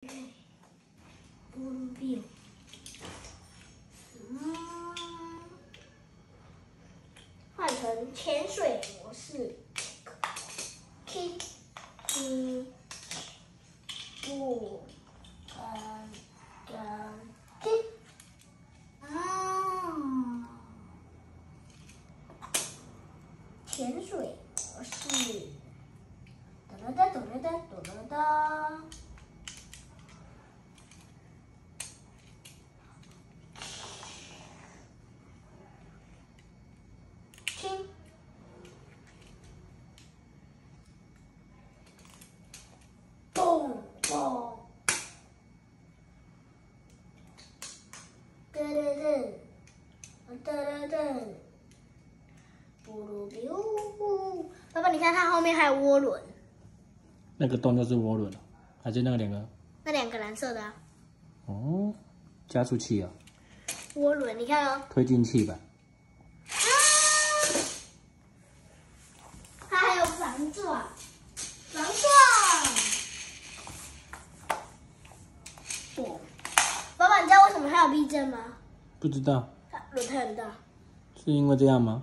换成潜水模式。Kick， 不，kick， 潜水模式。哒哒哒哒哒哒哒哒。轻。蹦蹦。噔噔噔，噔噔噔。咕噜噜，爸爸，你看它后面还有涡轮。那个洞就是涡轮，还是那两个？那两个蓝色的啊。哦，加速器啊。涡轮，你看哦。推进器吧。它还有防撞，防撞。爸爸，你知道为什么它有避震吗？不知道。轮胎很大。是因为这样吗？